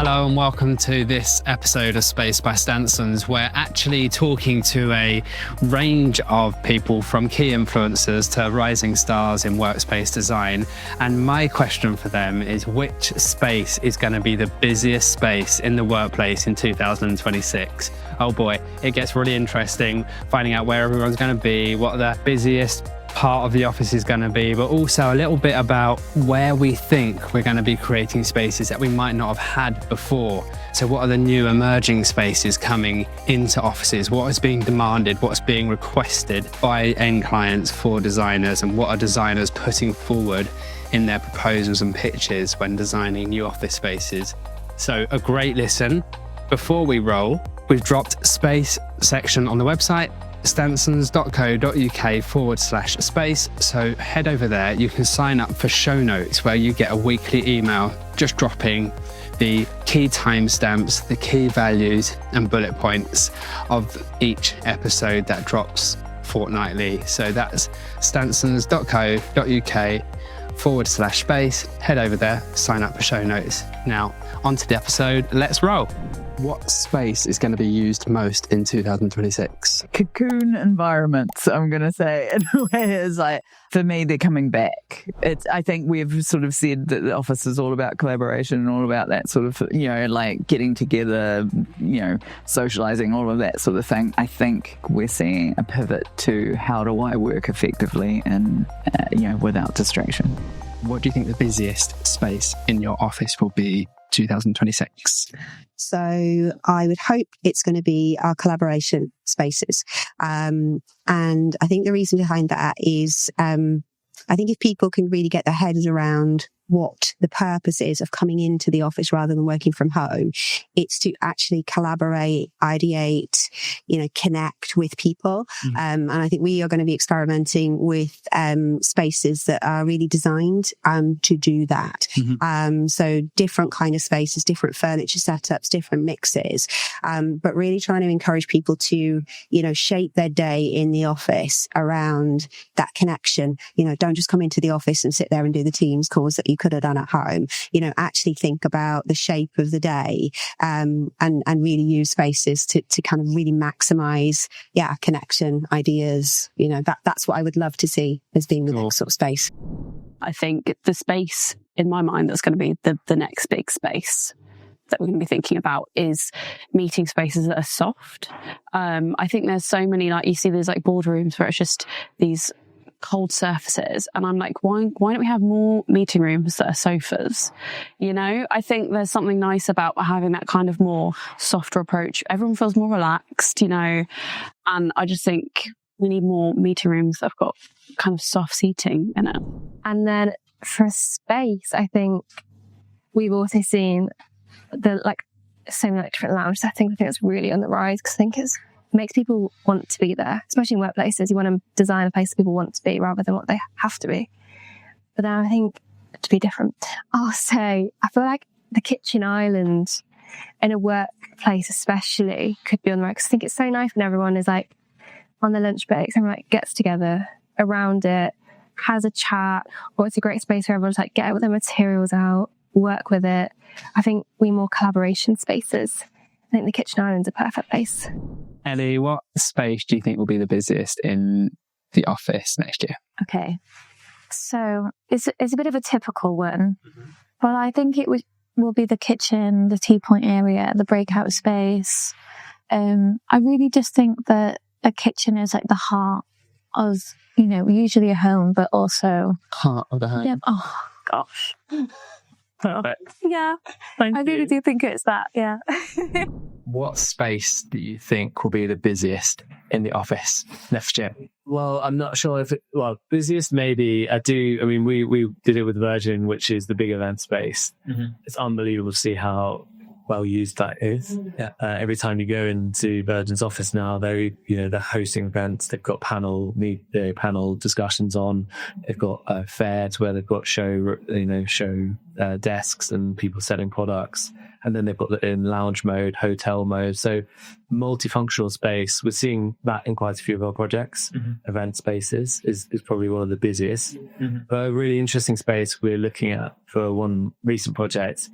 Hello and welcome to this episode of Space by Stansons. We're actually talking to a range of people from key influencers to rising stars in workspace design. And my question for them is, which space is going to be the busiest space in the workplace in 2026? Oh boy, it gets really interesting finding out where everyone's going to be, what the busiest part of the office is going to be, but also a little bit about where we think we're going to be creating spaces that we might not have had before. So what are the new emerging spaces coming into offices? What is being demanded? What's being requested by end clients for designers? And what are designers putting forward in their proposals and pitches when designing new office spaces? So a great listen. Before we roll, we've dropped space section on the website, stansons.co.uk/space. So head over there. You can sign up for show notes where you get a weekly email just dropping the key timestamps, the key values and bullet points of each episode that drops fortnightly. So that's stansons.co.uk/space. Head over there, sign up for show notes. Now, onto the episode. Let's roll. What space is going to be used most in 2026? Cocoon environments, I'm going to say. In a way, it's like, for me, they're coming back. I think we've sort of said that the office is all about collaboration and all about that sort of, like getting together, socializing, all of that sort of thing. I think we're seeing a pivot to how do I work effectively and, without distraction. What do you think the busiest space in your office will be 2026? So I would hope it's going to be our collaboration spaces. And I think the reason behind that is, I think if people can really get their heads around what the purpose is of coming into the office rather than working from home, it's to actually collaborate, ideate, connect with people. And I think we are going to be experimenting with spaces that are really designed to do that. So different kind of spaces, different furniture setups, different mixes, but really trying to encourage people to, shape their day in the office around that connection. Don't just come into the office and sit there and do the Teams calls that you could have done at home. Actually think about the shape of the day, and really use spaces to kind of really maximize, connection, ideas. That's what I would love to see as being the next sort of space. I think the space in my mind that's going to be the next big space that we're going to be thinking about is meeting spaces that are soft. I think there's so many, like you see there's like boardrooms where it's just these cold surfaces, and I'm like, why don't we have more meeting rooms that are sofas? I think there's something nice about having that kind of more softer approach. Everyone feels more relaxed, and I just think we need more meeting rooms that have got kind of soft seating in it. And then for space, I think we've also seen so many different lounge settings. I think it's really on the rise because I think it makes people want to be there, especially in workplaces. You want to design a place that people want to be rather than what they have to be. But then I think to be different, I'll say I feel like the kitchen island in a workplace especially could be on the rise. I think it's so nice when everyone is like on the lunch breaks, everyone gets together around it, has a chat, or it's a great space where everyone's like get all their materials out, work with it. I think we more collaboration spaces. I think the kitchen island's a perfect place. Ellie, what space do you think will be the busiest in the office next year? Okay, so it's a bit of a typical one, but I think it will be the kitchen, the tea point area, the breakout space. I really just think that a kitchen is like the heart of, usually a home, but also Heart of the home. Yeah. Oh gosh. Perfect. Yeah, I really do think it's that. Yeah. What space do you think will be the busiest in the office next year? Well, I'm not sure busiest maybe. We did it with Virgin, which is the big event space. It's unbelievable to see how well used that is. Every time you go into Virgin's office now, they're hosting events. They've got panel discussions on. They've got fairs where they've got show desks and people selling products. And then they've got it in lounge mode, hotel mode. So multifunctional space, we're seeing that in quite a few of our projects. Event spaces is probably one of the busiest. But a really interesting space we're looking at for one recent project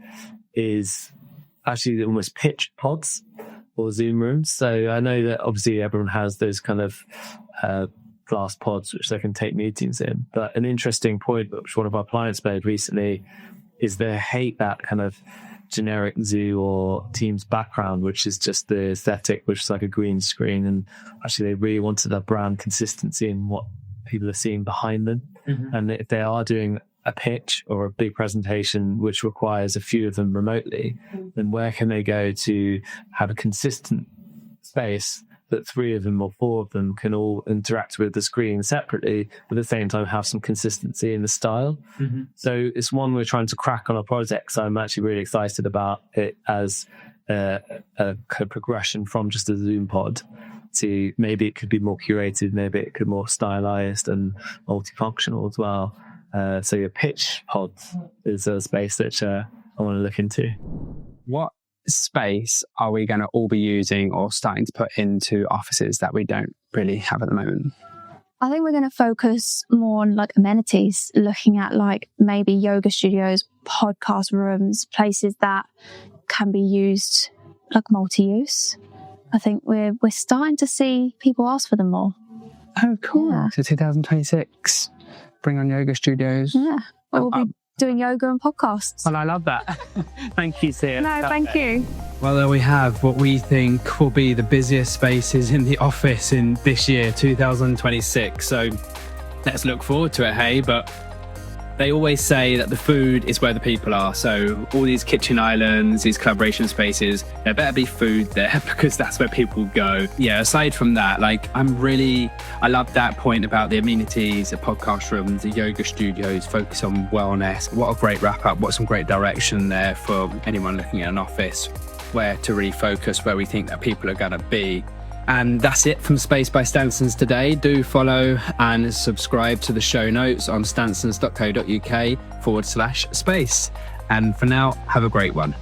is actually almost pitch pods or Zoom rooms. So I know that obviously everyone has those kind of glass pods which they can take meetings in. But an interesting point which one of our clients made recently is they hate that kind of generic zoo or Teams background, which is just the aesthetic, which is like a green screen. And actually they really wanted that brand consistency in what people are seeing behind them. And if they are doing a pitch or a big presentation which requires a few of them remotely, then where can they go to have a consistent space that 3 of them or 4 of them can all interact with the screen separately, but at the same time have some consistency in the style. So it's one we're trying to crack on our project. So I'm actually really excited about it as a kind of progression from just a Zoom pod to maybe it could be more curated, maybe it could be more stylized and multifunctional as well. So your pitch pods is a space that I want to look into. What space are we going to all be using or starting to put into offices that we don't really have at the moment? I think we're going to focus more on like amenities, looking at like maybe yoga studios, podcast rooms, places that can be used like multi-use. I think we're starting to see people ask for them more. Oh, cool. Yeah. So 2026, bring on yoga studios. Yeah. We'll be doing yoga and podcasts. Well, I love that. Thank you, Sia. No, thank you. Well, there we have what we think will be the busiest spaces in the office in this year, 2026. So let's look forward to it, hey? But they always say that the food is where the people are. So all these kitchen islands, these collaboration spaces, there better be food there because that's where people go. Yeah, aside from that, like I love that point about the amenities, the podcast rooms, the yoga studios, focus on wellness. What a great wrap up. What some great direction there for anyone looking at an office, where to refocus, where we think that people are going to be. And that's it from Space by Stansons today. Do follow and subscribe to the show notes on stansons.co.uk/space. And for now, have a great one.